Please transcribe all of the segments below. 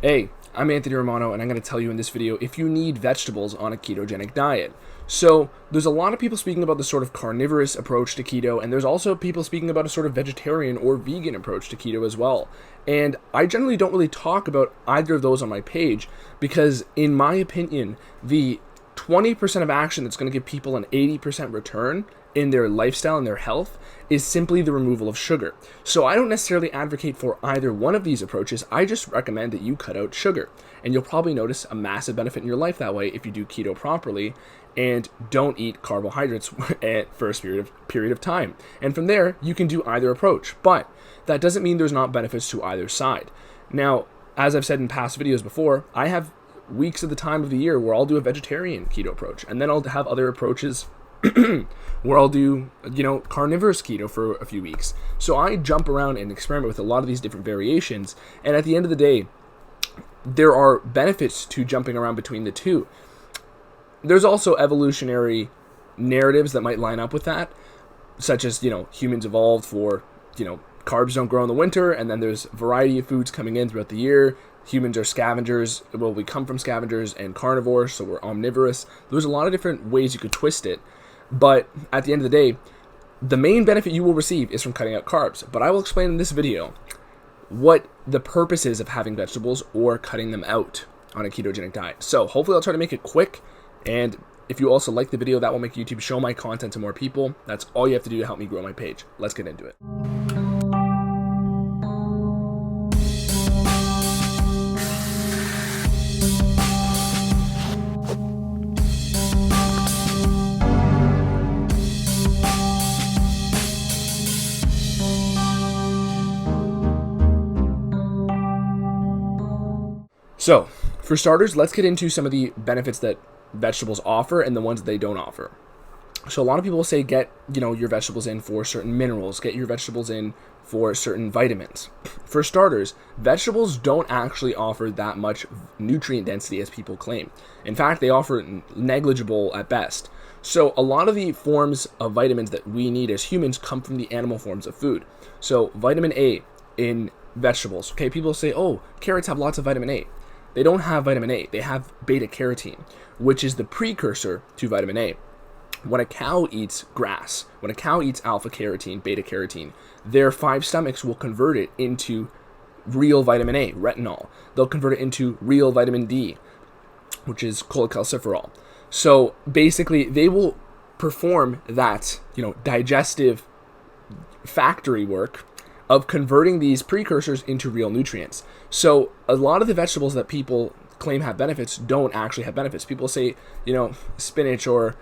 Hey, I'm Anthony Romano, and I'm going to tell you in this video if you need vegetables on a ketogenic diet. So, there's a lot of people speaking about the sort of carnivorous approach to keto, and there's also people speaking about a sort of vegetarian or vegan approach to keto as well. And I generally don't really talk about either of those on my page because, in my opinion, the 20% of action that's going to give people an 80% return in their lifestyle and their health is simply the removal of sugar. So I don't necessarily advocate for either one of these approaches. I just recommend that you cut out sugar. And you'll probably notice a massive benefit in your life that way if you do keto properly and don't eat carbohydrates for a period of time. And from there, you can do either approach. But that doesn't mean there's not benefits to either side. Now, as I've said in past videos before, I have weeks of the time of the year where I'll do a vegetarian keto approach, and then I'll have other approaches where I'll do, carnivorous keto for a few weeks. So I jump around and experiment with a lot of these different variations, and at the end of the day, there are benefits to jumping around between the two. There's also evolutionary narratives that might line up with that, such as, humans evolved for, carbs don't grow in the winter, and then there's a variety of foods coming in throughout the year. Humans are scavengers. Well, we come from scavengers and carnivores, so we're omnivorous. There's a lot of different ways you could twist it, but at the end of the day, the main benefit you will receive is from cutting out carbs. But I will explain in this video what the purpose is of having vegetables or cutting them out on a ketogenic diet. So hopefully I'll try to make it quick, and if you also like the video, that will make YouTube show my content to more people. That's all you have to do to help me grow my page. Let's get into it. So, for starters, let's get into some of the benefits that vegetables offer and the ones that they don't offer. So a lot of people say get, your vegetables in for certain minerals, get your vegetables in for certain vitamins. For starters, vegetables don't actually offer that much nutrient density as people claim. In fact, they offer negligible at best. So a lot of the forms of vitamins that we need as humans come from the animal forms of food. So vitamin A in vegetables. Okay, people say, oh, carrots have lots of vitamin A. They don't have vitamin A, they have beta carotene, which is the precursor to vitamin A. When a cow eats grass, when a cow eats alpha carotene, beta carotene, their 5 stomachs will convert it into real vitamin A, retinol. They'll convert it into real vitamin D, which is cholecalciferol. So basically, they will perform that, digestive factory work of converting these precursors into real nutrients. So a lot of the vegetables that people claim have benefits don't actually have benefits. People say, spinach or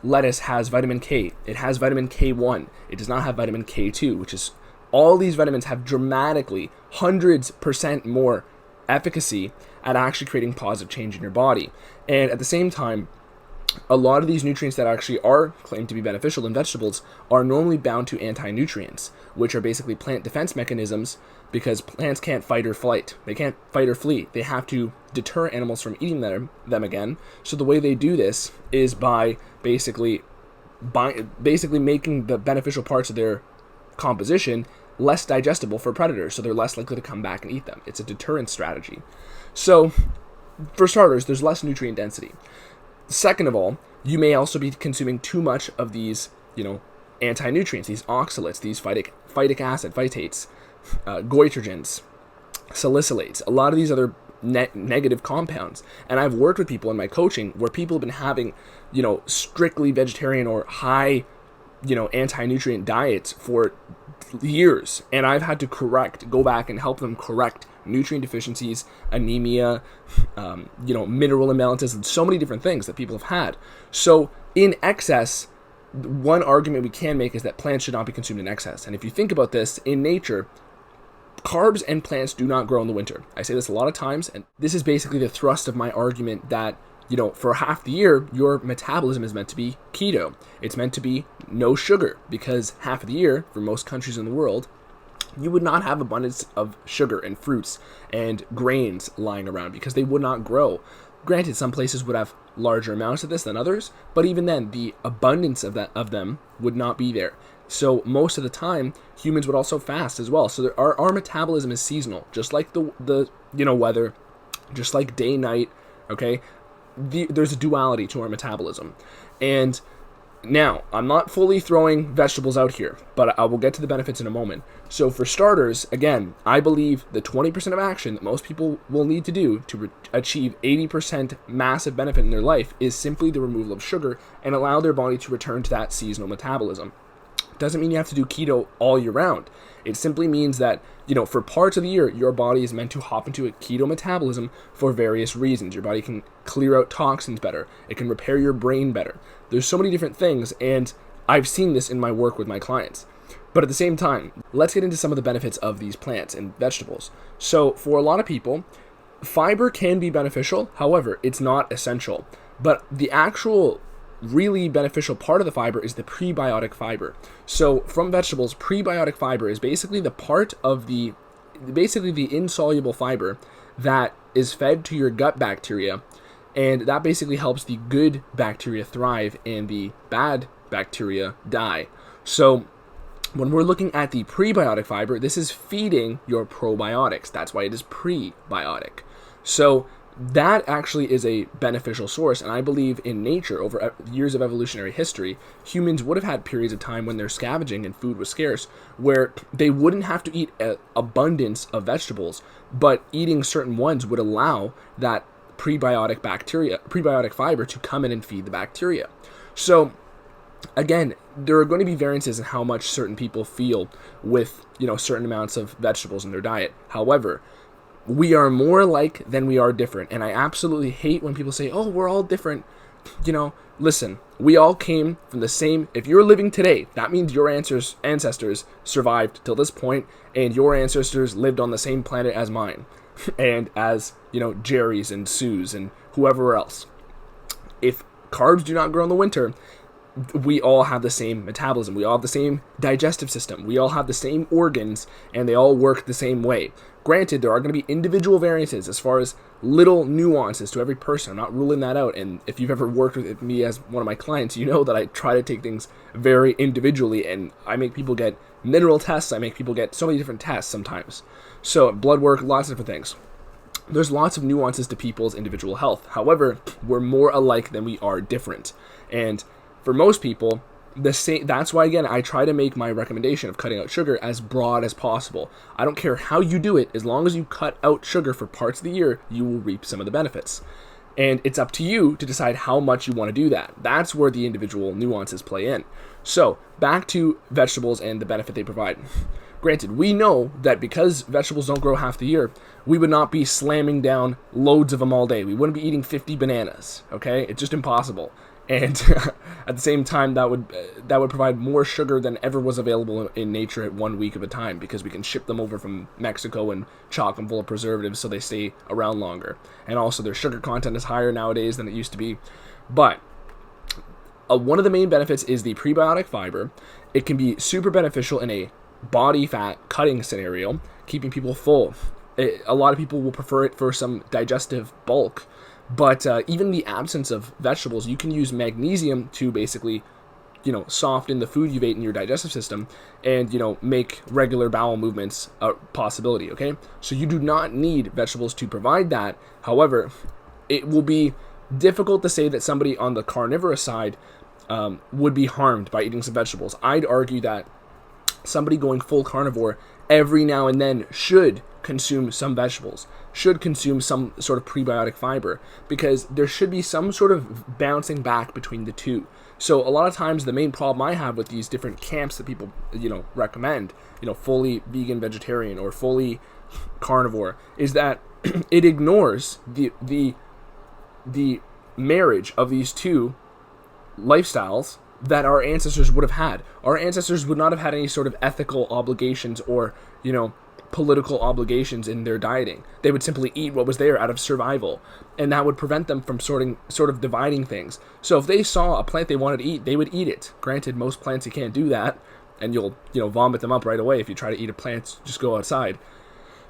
lettuce has vitamin K. It has vitamin K1. It does not have vitamin K2, which is all these vitamins have dramatically hundreds % more efficacy at actually creating positive change in your body. And at the same time, a lot of these nutrients that actually are claimed to be beneficial in vegetables are normally bound to anti-nutrients, which are basically plant defense mechanisms because plants can't fight or flight. They can't fight or flee. They have to deter animals from eating them again. So the way they do this is by basically making the beneficial parts of their composition less digestible for predators, so they're less likely to come back and eat them. It's a deterrent strategy. So for starters, there's less nutrient density. Second of all, you may also be consuming too much of these, anti-nutrients, these oxalates, these phytic acid, phytates, goitrogens, salicylates, a lot of these other negative compounds. And I've worked with people in my coaching where people have been having, strictly vegetarian or high, anti-nutrient diets for years. And I've had to go back and help them correct nutrient deficiencies, anemia, mineral imbalances, and so many different things that people have had. So in excess, one argument we can make is that plants should not be consumed in excess. And if you think about this, in nature, carbs and plants do not grow in the winter. I say this a lot of times, and this is basically the thrust of my argument that, for half the year, your metabolism is meant to be keto. It's meant to be no sugar, because half of the year, for most countries in the world, you would not have abundance of sugar and fruits and grains lying around because they would not grow. Granted, some places would have larger amounts of this than others, but even then, the abundance of them would not be there. So most of the time, humans would also fast as well. So our metabolism is seasonal, just like the weather, just like day night. Okay, there's a duality to our metabolism, and now, I'm not fully throwing vegetables out here, but I will get to the benefits in a moment. So for starters, again, I believe the 20% of action that most people will need to do to achieve 80% massive benefit in their life is simply the removal of sugar and allow their body to return to that seasonal metabolism. Doesn't mean you have to do keto all year round. It simply means that, for parts of the year, your body is meant to hop into a keto metabolism for various reasons. Your body can clear out toxins better. It can repair your brain better. There's so many different things, and I've seen this in my work with my clients. But at the same time, let's get into some of the benefits of these plants and vegetables. So for a lot of people, fiber can be beneficial. However, it's not essential. But the actual really beneficial part of the fiber is the prebiotic fiber. So from vegetables, prebiotic fiber is basically the part of the insoluble fiber that is fed to your gut bacteria, and that basically helps the good bacteria thrive and the bad bacteria die. So when we're looking at the prebiotic fiber, this is feeding your probiotics. That's why it is prebiotic. So that actually is a beneficial source, and I believe in nature, over years of evolutionary history, humans would have had periods of time when they're scavenging and food was scarce, where they wouldn't have to eat an abundance of vegetables, but eating certain ones would allow that prebiotic fiber to come in and feed the bacteria. So again, there are going to be variances in how much certain people feel with, certain amounts of vegetables in their diet. However, we are more alike than we are different. And I absolutely hate when people say, oh, we're all different. Listen, we all came from the same. If you're living today, that means your ancestors survived till this point, and your ancestors lived on the same planet as mine and as, Jerry's and Sue's and whoever else. If carbs do not grow in the winter, we all have the same metabolism. We all have the same digestive system. We all have the same organs, and they all work the same way. Granted, there are going to be individual variances as far as little nuances to every person. I'm not ruling that out. And if you've ever worked with me as one of my clients, you know that I try to take things very individually, and I make people get mineral tests. I make people get so many different tests sometimes. So blood work, lots of different things. There's lots of nuances to people's individual health. However, we're more alike than we are different. And for most people, that's why, again, I try to make my recommendation of cutting out sugar as broad as possible. I don't care how you do it, as long as you cut out sugar for parts of the year, you will reap some of the benefits. And it's up to you to decide how much you want to do that. That's where the individual nuances play in. So, back to vegetables and the benefit they provide. Granted, we know that because vegetables don't grow half the year, we would not be slamming down loads of them all day. We wouldn't be eating 50 bananas, okay? It's just impossible. And at the same time, that would provide more sugar than ever was available in nature at 1 week of a time, because we can ship them over from Mexico and chock them full of preservatives so they stay around longer. And also their sugar content is higher nowadays than it used to be. But one of the main benefits is the prebiotic fiber. It can be super beneficial in a body fat cutting scenario, keeping people full. A lot of people will prefer it for some digestive bulk. But even in the absence of vegetables, you can use magnesium to basically, soften the food you've ate in your digestive system and, make regular bowel movements a possibility, okay? So you do not need vegetables to provide that. However, it will be difficult to say that somebody on the carnivorous side would be harmed by eating some vegetables. I'd argue that somebody going full carnivore every now and then should consume some vegetables, should consume some sort of prebiotic fiber, because there should be some sort of bouncing back between the two. So a lot of times the main problem I have with these different camps that people, recommend, fully vegan, vegetarian, or fully carnivore, is that it ignores the marriage of these two lifestyles that our ancestors would have had. Our ancestors would not have had any sort of ethical obligations or, political obligations in their dieting. They would simply eat what was there out of survival, and that would prevent them from sort of dividing things. So if they saw a plant they wanted to eat, they would eat it. Granted, most plants you can't do that, and you'll vomit them up right away if you try to eat a plant. Just go outside,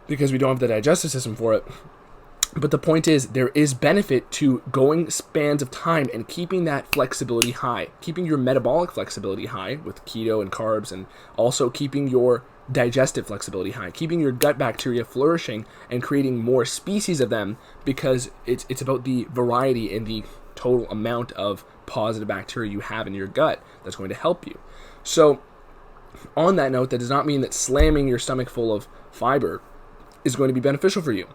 because we don't have the digestive system for it. But the point is, there is benefit to going spans of time and keeping that flexibility high, keeping your metabolic flexibility high with keto and carbs, and also keeping your digestive flexibility high, keeping your gut bacteria flourishing and creating more species of them, because it's about the variety and the total amount of positive bacteria you have in your gut that's going to help you. So on that note, that does not mean that slamming your stomach full of fiber is going to be beneficial for you.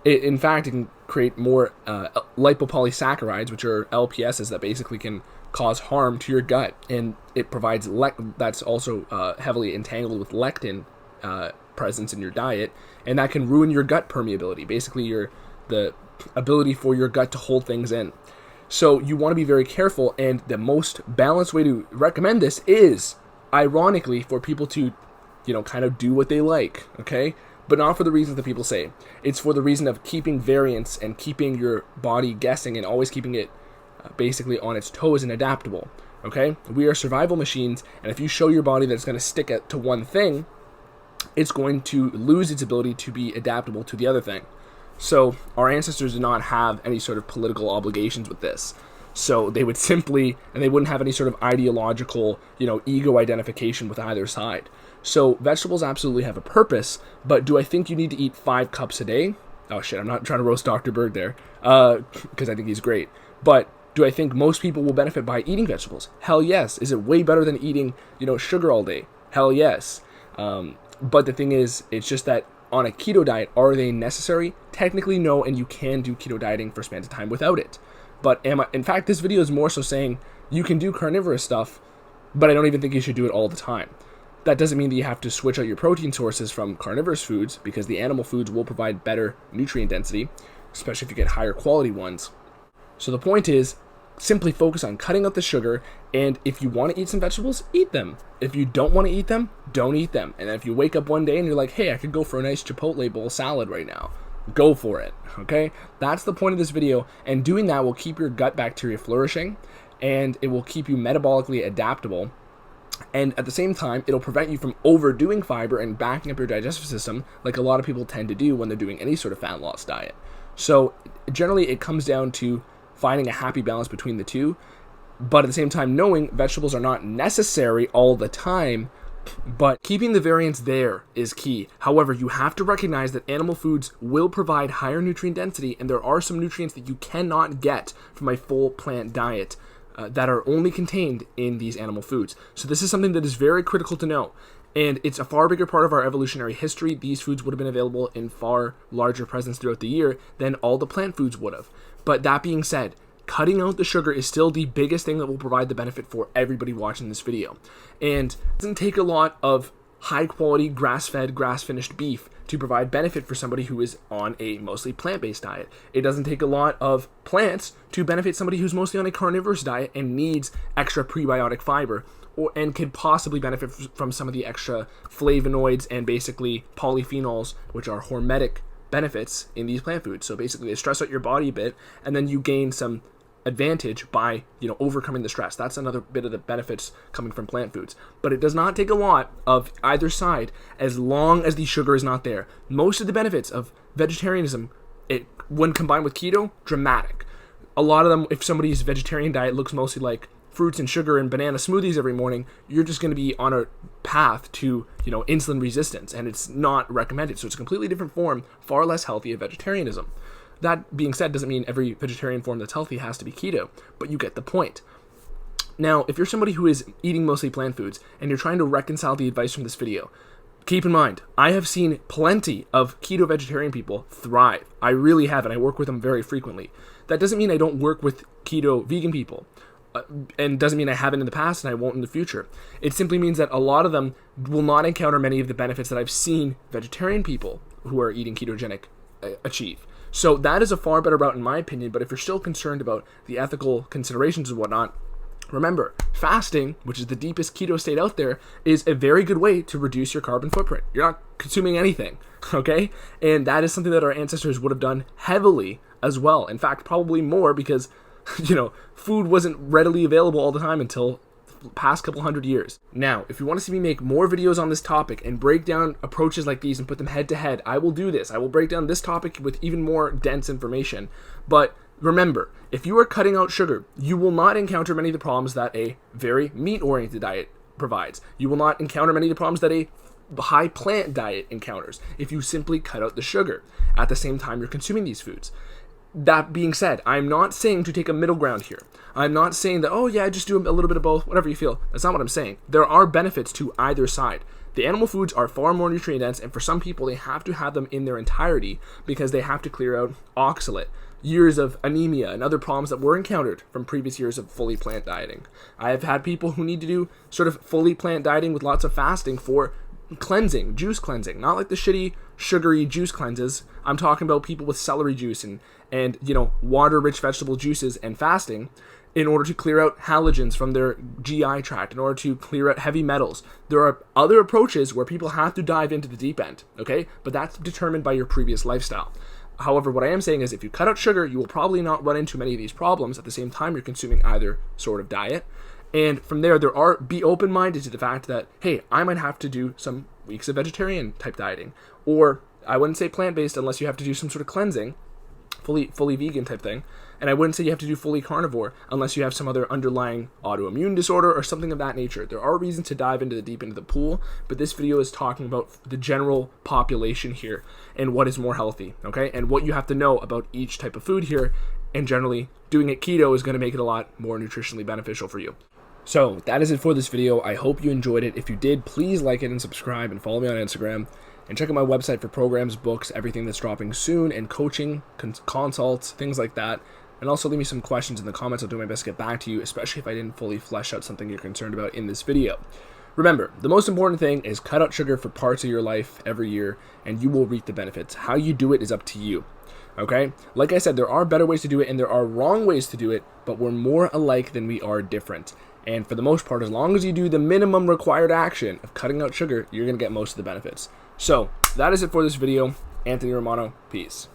In fact, it can create more lipopolysaccharides, which are LPSs, that basically can cause harm to your gut. And it provides that's also heavily entangled with lectin presence in your diet, and that can ruin your gut permeability, basically the ability for your gut to hold things in. So you want to be very careful, and the most balanced way to recommend this is, ironically, for people to, kind of do what they like, okay? But not for the reasons that people say. It's for the reason of keeping variance and keeping your body guessing and always keeping it basically on its toes and adaptable, okay? We are survival machines, and if you show your body that it's going to stick to one thing, it's going to lose its ability to be adaptable to the other thing. So our ancestors did not have any sort of political obligations with this. So they would simply, and they wouldn't have any sort of ideological, ego identification with either side. So vegetables absolutely have a purpose, but do I think you need to eat 5 cups a day? Oh shit, I'm not trying to roast Dr. Berg there, because I think he's great. But do I think most people will benefit by eating vegetables? Hell yes. Is it way better than eating, sugar all day? Hell yes. But the thing is, it's just that on a keto diet, are they necessary? Technically no, and you can do keto dieting for spans of time without it. But in fact, this video is more so saying you can do carnivorous stuff, but I don't even think you should do it all the time. That doesn't mean that you have to switch out your protein sources from carnivorous foods, because the animal foods will provide better nutrient density, especially if you get higher quality ones. So the point is, simply focus on cutting out the sugar, and if you want to eat some vegetables, eat them. If you don't want to eat them, don't eat them. And if you wake up one day and you're like, hey, I could go for a nice Chipotle bowl salad right now, go for it, okay? That's the point of this video, and doing that will keep your gut bacteria flourishing, and it will keep you metabolically adaptable. And at the same time, it'll prevent you from overdoing fiber and backing up your digestive system like a lot of people tend to do when they're doing any sort of fat loss diet. So generally, it comes down to finding a happy balance between the two, but at the same time, knowing vegetables are not necessary all the time, but keeping the variance there is key. However, you have to recognize that animal foods will provide higher nutrient density, and there are some nutrients that you cannot get from a full plant diet that are only contained in these animal foods. So this is something that is very critical to know. And it's a far bigger part of our evolutionary history. These foods would have been available in far larger presence throughout the year than all the plant foods would have. But that being said, cutting out the sugar is still the biggest thing that will provide the benefit for everybody watching this video. And it doesn't take a lot of high quality grass-fed, grass-finished beef to provide benefit for somebody who is on a mostly plant-based diet. It doesn't take a lot of plants to benefit somebody who's mostly on a carnivorous diet and needs extra prebiotic fiber, and could possibly benefit from some of the extra flavonoids and basically polyphenols, which are hormetic benefits in these plant foods. So basically they stress out your body a bit, and then you gain some advantage by overcoming the stress. That's another bit of the benefits coming from plant foods. But it does not take a lot of either side as long as the sugar is not there. Most of the benefits of vegetarianism, when combined with keto, dramatic. A lot of them, if somebody's vegetarian diet looks mostly like fruits and sugar and banana smoothies every morning, you're just going to be on a path to insulin resistance, and it's not recommended. So it's a completely different form, far less healthy of vegetarianism. That being said, doesn't mean every vegetarian form that's healthy has to be keto, but you get the point. Now, if you're somebody who is eating mostly plant foods and you're trying to reconcile the advice from this video, keep in mind, I have seen plenty of keto vegetarian people thrive. I really have, and I work with them very frequently. That doesn't mean I don't work with keto vegan people, and doesn't mean I haven't in the past and I won't in the future. It simply means that a lot of them will not encounter many of the benefits that I've seen vegetarian people who are eating ketogenic achieve. So that is a far better route in my opinion, but if you're still concerned about the ethical considerations and whatnot, remember, fasting, which is the deepest keto state out there, is a very good way to reduce your carbon footprint. You're not consuming anything, okay? And that is something that our ancestors would have done heavily as well. In fact, probably more, because, food wasn't readily available all the time until past couple hundred years. Now, if you want to see me make more videos on this topic and break down approaches like these and put them head to head, I will do this. I will break down this topic with even more dense information. But remember, if you are cutting out sugar, you will not encounter many of the problems that a very meat-oriented diet provides. You will not encounter many of the problems that a high plant diet encounters if you simply cut out the sugar at the same time you're consuming these foods. That being said, I'm not saying to take a middle ground here. I'm not saying that, oh yeah, just do a little bit of both, whatever you feel. That's not what I'm saying. There are benefits to either side. The animal foods are far more nutrient dense, and for some people, they have to have them in their entirety because they have to clear out oxalate, years of anemia, and other problems that were encountered from previous years of fully plant dieting. I have had people who need to do sort of fully plant dieting with lots of fasting for cleansing, juice cleansing, not like the shitty sugary juice cleanses. I'm talking about people with celery juice and water-rich vegetable juices and fasting in order to clear out halogens from their GI tract, in order to clear out heavy metals. There are other approaches where people have to dive into the deep end, okay? But that's determined by your previous lifestyle. However, what I am saying is if you cut out sugar, you will probably not run into many of these problems at the same time you're consuming either sort of diet. And from there, be open-minded to the fact that, hey, I might have to do some weeks of vegetarian type dieting. Or I wouldn't say plant-based unless you have to do some sort of cleansing, fully vegan type thing. And I wouldn't say you have to do fully carnivore unless you have some other underlying autoimmune disorder or something of that nature. There are reasons to dive into the deep into the pool, but this video is talking about the general population here and what is more healthy, okay? And what you have to know about each type of food here, and generally doing it keto is going to make it a lot more nutritionally beneficial for you. So that is it for this video. I hope you enjoyed it. If you did, please like it and subscribe and follow me on Instagram. And check out my website for programs, books, everything that's dropping soon, and coaching, consults, things like that. And also leave me some questions in the comments. I'll do my best to get back to you, especially if I didn't fully flesh out something you're concerned about in this video. Remember, the most important thing is cut out sugar for parts of your life every year, and you will reap the benefits. How you do it is up to you. Okay? Like I said, there are better ways to do it, and there are wrong ways to do it, but we're more alike than we are different. And for the most part, as long as you do the minimum required action of cutting out sugar, you're going to get most of the benefits. So, that is it for this video. Anthony Romano, peace.